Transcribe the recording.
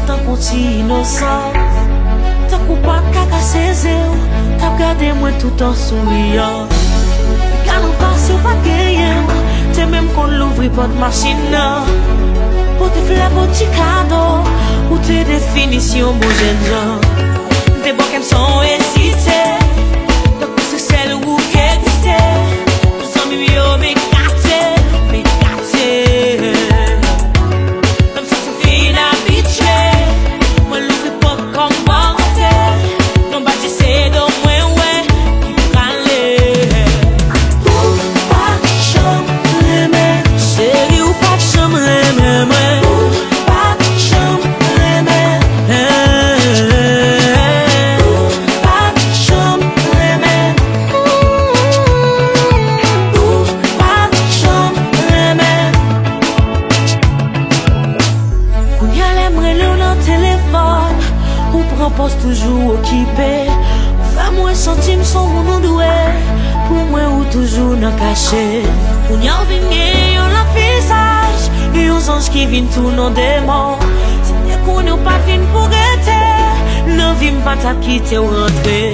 tant qu'on t'y innocent. Tant qu'on pas caca ses yeux, t'as gardé moi tout en souriant. Quand on passe au paquet, t'es même qu'on l'ouvre pas de machine. Pour te faire un petit cadeau, pour tes définitions, bon jeune gens. Des bois qui sont hésités, donc c'est celle où qui existe. Nous sommes mieux, mais gâtés, mais gâtés. Comme ça, c'est fini habitué. Moi, l'ouvre pas comme mortel. Non, bah, j'essaie de moins, ouais, qui parler. Ou pas de chambre, remmen. Chérie, ou pas de chambre, remmen, ouais. Ou pas de chambre, remmen. Ou pas de chambre, remmen. Ou pas de chambre, remmen. Qu'on y a l'aimerait le dans téléphone. Ou prend poste toujours occupé. Fais-moi sentir son nom doué. Pour moi ou toujours dans caché. On y a venu on la visage. Et aux anges qui viennent tout nos démons. C'est bien qu'on n'a pas venu pour être. Non, vim pas t'a quitté ou rentrer.